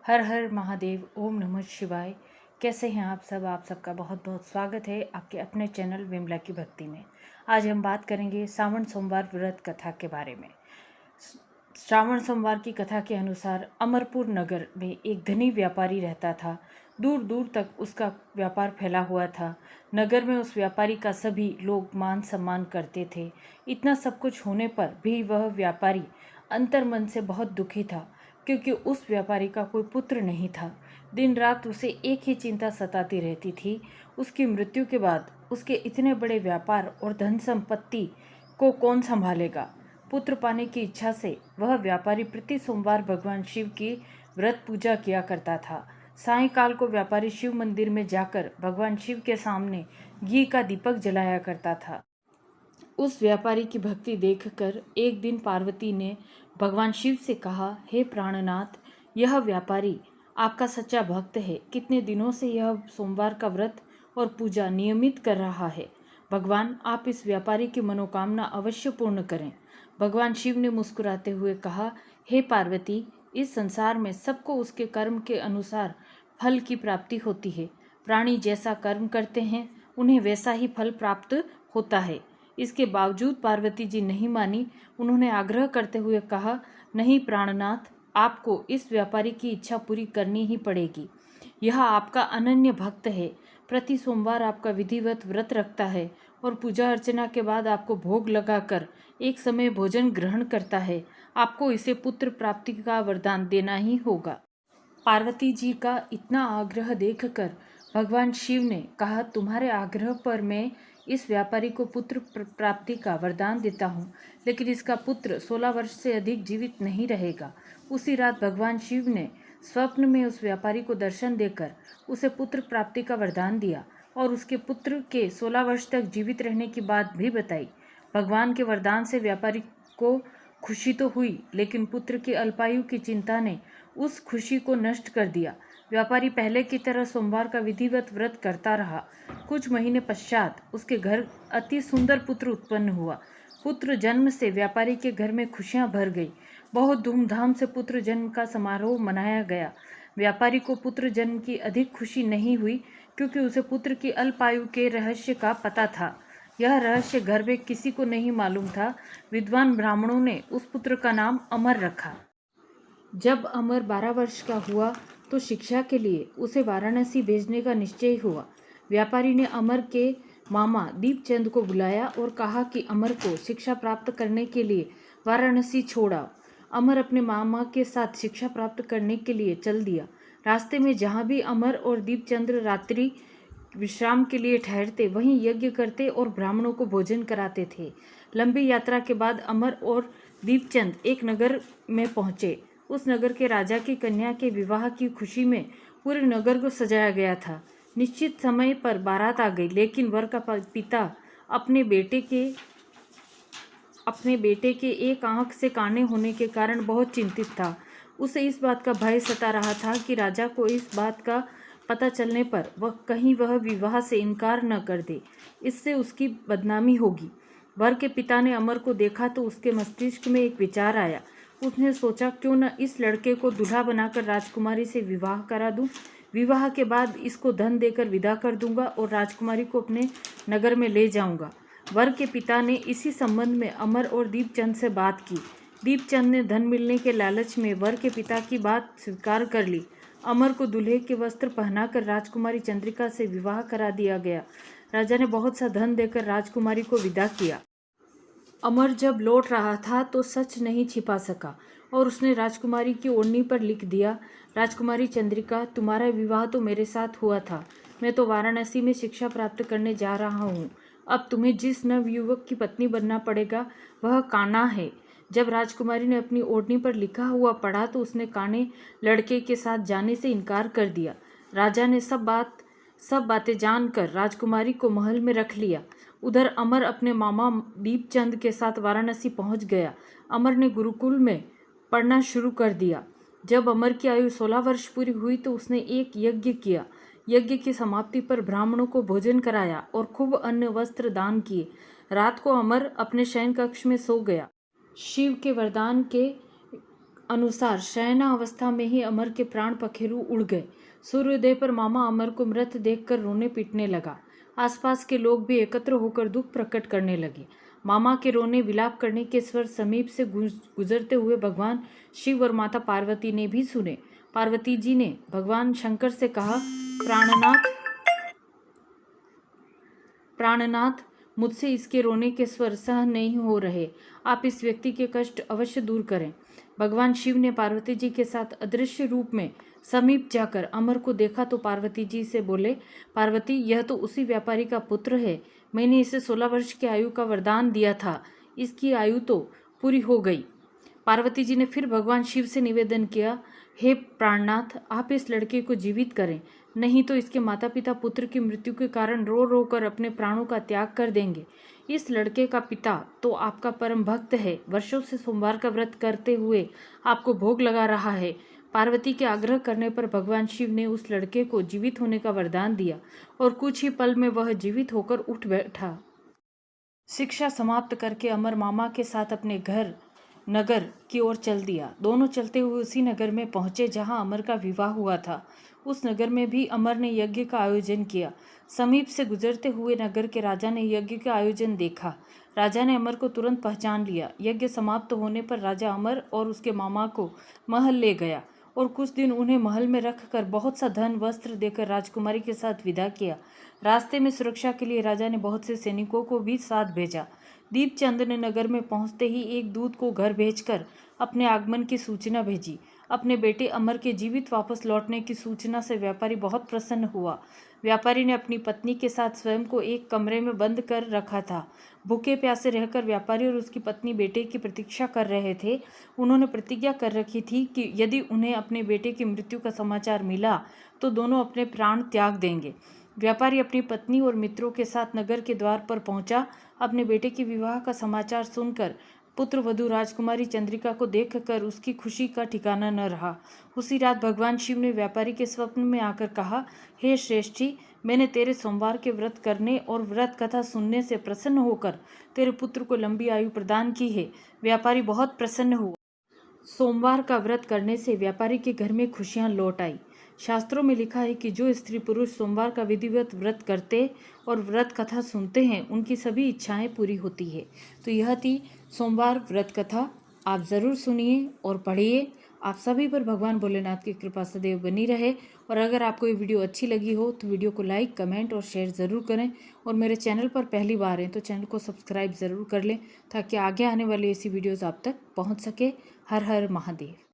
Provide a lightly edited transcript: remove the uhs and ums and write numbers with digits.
हर हर महादेव, ओम नमः शिवाय। कैसे हैं आप सब? आप सबका बहुत बहुत स्वागत है आपके अपने चैनल विमला की भक्ति में। आज हम बात करेंगे श्रावण सोमवार व्रत कथा के बारे में। श्रावण सोमवार की कथा के अनुसार अमरपुर नगर में एक धनी व्यापारी रहता था। दूर दूर तक उसका व्यापार फैला हुआ था। नगर में उस व्यापारी का सभी लोग मान सम्मान करते थे। इतना सब कुछ होने पर भी वह व्यापारी अंतर्मन से बहुत दुखी था, क्योंकि उस व्यापारी का कोई पुत्र नहीं था। दिन रात उसे एक ही चिंता सताती रहती थी, उसकी मृत्यु के बाद उसके इतने बड़े व्यापार और धन संपत्ति को कौन संभालेगा। पुत्र पाने की इच्छा से वह व्यापारी प्रति सोमवार भगवान शिव की व्रत पूजा किया करता था। सायंकाल को व्यापारी शिव मंदिर में जाकर भगवान शिव के सामने घी का दीपक जलाया करता था। उस व्यापारी की भक्ति देखकर एक दिन पार्वती ने भगवान शिव से कहा, हे प्राणनाथ, यह व्यापारी आपका सच्चा भक्त है। कितने दिनों से यह सोमवार का व्रत और पूजा नियमित कर रहा है। भगवान, आप इस व्यापारी की मनोकामना अवश्य पूर्ण करें। भगवान शिव ने मुस्कुराते हुए कहा, हे पार्वती, इस संसार में सबको उसके कर्म के अनुसार फल की प्राप्ति होती है। प्राणी जैसा कर्म करते हैं उन्हें वैसा ही फल प्राप्त होता है। इसके बावजूद पार्वती जी नहीं मानी। उन्होंने आग्रह करते हुए कहा, नहीं प्राणनाथ, आपको इस व्यापारी की इच्छा पूरी करनी ही पड़ेगी। यह आपका अनन्य भक्त है। प्रति सोमवार आपका विधिवत व्रत रखता है और पूजा अर्चना के बाद आपको भोग लगाकर एक समय भोजन ग्रहण करता है। आपको इसे पुत्र प्राप्ति का वरदान देना ही होगा। पार्वती जी का इतना आग्रह देखकर भगवान शिव ने कहा, तुम्हारे आग्रह पर मैं इस व्यापारी को पुत्र प्राप्ति का वरदान देता हूँ, लेकिन इसका पुत्र 16 वर्ष से अधिक जीवित नहीं रहेगा। उसी रात भगवान शिव ने स्वप्न में उस व्यापारी को दर्शन देकर उसे पुत्र प्राप्ति का वरदान दिया और उसके पुत्र के 16 वर्ष तक जीवित रहने की बात भी बताई। भगवान के वरदान से व्यापारी को खुशी तो हुई, लेकिन पुत्र की अल्पायु की चिंता ने उस खुशी को नष्ट कर दिया। व्यापारी पहले की तरह सोमवार का विधिवत व्रत करता रहा। कुछ महीने पश्चात उसके घर अति सुंदर पुत्र उत्पन्न हुआ। पुत्र जन्म से व्यापारी के घर में खुशियां भर गई। बहुत धूमधाम से पुत्र जन्म का समारोह मनाया गया। व्यापारी को पुत्र जन्म की अधिक खुशी नहीं हुई, क्योंकि उसे पुत्र की अल्पायु के रहस्य का पता था। यह रहस्य घर में किसी को नहीं मालूम था। विद्वान ब्राह्मणों ने उस पुत्र का नाम अमर रखा। जब अमर 12 वर्ष का हुआ तो शिक्षा के लिए उसे वाराणसी भेजने का निश्चय हुआ। व्यापारी ने अमर के मामा दीपचंद को बुलाया और कहा कि अमर को शिक्षा प्राप्त करने के लिए वाराणसी छोड़ा। अमर अपने मामा के साथ शिक्षा प्राप्त करने के लिए चल दिया। रास्ते में जहाँ भी अमर और दीपचंद्र रात्रि विश्राम के लिए ठहरते, वहीं यज्ञ करते और ब्राह्मणों को भोजन कराते थे। लंबी यात्रा के बाद अमर और दीपचंद एक नगर में पहुंचे। उस नगर के राजा की कन्या के विवाह की खुशी में पूरे नगर को सजाया गया था। निश्चित समय पर बारात आ गई, लेकिन वर का पिता अपने बेटे के एक आंख से काने होने के कारण बहुत चिंतित था। उसे इस बात का भय सता रहा था कि राजा को इस बात का पता चलने पर वह विवाह से इनकार न कर दे, इससे उसकी बदनामी होगी। वर के पिता ने अमर को देखा तो उसके मस्तिष्क में एक विचार आया। उसने सोचा, क्यों न इस लड़के को दूल्हा बनाकर राजकुमारी से विवाह करा दूं। विवाह के बाद इसको धन देकर विदा कर दूंगा और राजकुमारी को अपने नगर में ले जाऊंगा। वर के पिता ने इसी संबंध में अमर और दीपचंद से बात की। दीपचंद ने धन मिलने के लालच में वर के पिता की बात स्वीकार कर ली। अमर को दूल्हे के वस्त्र पहनाकर राजकुमारी चंद्रिका से विवाह करा दिया गया। राजा ने बहुत सा धन देकर राजकुमारी को विदा किया। अमर जब लौट रहा था तो सच नहीं छिपा सका और उसने राजकुमारी की ओढ़नी पर लिख दिया, राजकुमारी चंद्रिका, तुम्हारा विवाह तो मेरे साथ हुआ था। मैं तो वाराणसी में शिक्षा प्राप्त करने जा रहा हूँ। अब तुम्हें जिस नवयुवक की पत्नी बनना पड़ेगा वह काना है। जब राजकुमारी ने अपनी ओढ़नी पर लिखा हुआ पढ़ा तो उसने काने लड़के के साथ जाने से इनकार कर दिया। राजा ने सब बातें जानकर राजकुमारी को महल में रख लिया। उधर अमर अपने मामा दीपचंद के साथ वाराणसी पहुंच गया। अमर ने गुरुकुल में पढ़ना शुरू कर दिया। जब अमर की आयु 16 वर्ष पूरी हुई तो उसने एक यज्ञ किया। यज्ञ की समाप्ति पर ब्राह्मणों को भोजन कराया और खूब अन्न वस्त्र दान किए। रात को अमर अपने शयन कक्ष में सो गया। शिव के वरदान के अनुसार शयनावस्था में ही अमर के प्राण पखेरु उड़ गए। सूर्योदय पर मामा अमर को मृत देखकर रोने पीटने लगा। आसपास के लोग भी एकत्र होकर दुख प्रकट करने लगे। मामा के रोने विलाप करने के स्वर समीप से गुजरते हुए भगवान शिव और माता पार्वती ने भी सुने। पार्वती जी ने भगवान शंकर से कहा, प्राणनाथ, मुझसे इसके रोने के स्वर सहन नहीं हो रहे। आप इस व्यक्ति के कष्ट अवश्य दूर करें। भगवान शिव ने पार्वती जी के साथ अदृश्य रूप में समीप जाकर अमर को देखा तो पार्वती जी से बोले, पार्वती, यह तो उसी व्यापारी का पुत्र है। मैंने इसे 16 वर्ष की आयु का वरदान दिया था। इसकी आयु तो पूरी हो गई। पार्वती जी ने फिर भगवान शिव से निवेदन किया, हे प्राणनाथ, आप इस लड़के को जीवित करें, नहीं तो इसके माता पिता पुत्र की मृत्यु के कारण रो रो कर अपने प्राणों का त्याग कर देंगे। इस लड़के का पिता तो आपका परम भक्त है, वर्षों से सोमवार का व्रत करते हुए आपको भोग लगा रहा है। पार्वती के आग्रह करने पर भगवान शिव ने उस लड़के को जीवित होने का वरदान दिया और कुछ ही पल में वह जीवित होकर उठ बैठा। शिक्षा समाप्त करके अमर मामा के साथ अपने घर नगर की ओर चल दिया। दोनों चलते हुए उसी नगर में पहुंचे जहां अमर का विवाह हुआ था। उस नगर में भी अमर ने यज्ञ का आयोजन किया। समीप से गुजरते हुए नगर के राजा ने यज्ञ का आयोजन देखा। राजा ने अमर को तुरंत पहचान लिया। यज्ञ समाप्त होने पर राजा अमर और उसके मामा को महल ले गया और कुछ दिन उन्हें महल में रखकर बहुत सा धन वस्त्र देकर राजकुमारी के साथ विदा किया। रास्ते में सुरक्षा के लिए राजा ने बहुत से सैनिकों को भी साथ भेजा। दीपचंद ने नगर में पहुंचते ही एक दूत को घर भेजकर अपने आगमन की सूचना भेजी। अपने बेटे अमर के जीवित वापस लौटने की सूचना से व्यापारी बहुत प्रसन्न हुआ। व्यापारी ने अपनी पत्नी के साथ स्वयं को एक कमरे में बंद कर रखा था। भूखे प्यासे रहकर व्यापारी और उसकी पत्नी बेटे की प्रतीक्षा कर रहे थे। उन्होंने प्रतिज्ञा कर रखी थी कि यदि उन्हें अपने बेटे की मृत्यु का समाचार मिला तो दोनों अपने प्राण त्याग देंगे। व्यापारी अपनी पत्नी और मित्रों के साथ नगर के द्वार पर पहुंचा। अपने बेटे के विवाह का समाचार सुनकर पुत्र वधू राजकुमारी चंद्रिका को देखकर उसकी खुशी का ठिकाना न रहा। उसी रात भगवान शिव ने व्यापारी के स्वप्न में आकर कहा, हे श्रेष्ठी, मैंने तेरे सोमवार के व्रत करने और व्रत कथा सुनने से प्रसन्न होकर तेरे पुत्र को लंबी आयु प्रदान की है। व्यापारी बहुत प्रसन्न हुआ। सोमवार का व्रत करने से व्यापारी के घर में खुशियां लौट आई। शास्त्रों में लिखा है कि जो स्त्री पुरुष सोमवार का विधिवत व्रत करते और व्रत कथा सुनते हैं उनकी सभी इच्छाएं पूरी होती है। तो यह थी सोमवार व्रत कथा। आप ज़रूर सुनिए और पढ़िए। आप सभी पर भगवान भोलेनाथ की कृपा सदैव बनी रहे। और अगर आपको ये वीडियो अच्छी लगी हो तो वीडियो को लाइक, कमेंट और शेयर ज़रूर करें। और मेरे चैनल पर पहली बार हैं तो चैनल को सब्सक्राइब ज़रूर कर लें ताकि आगे आने वाली ऐसी वीडियोज़ आप तक पहुँच सके। हर हर महादेव।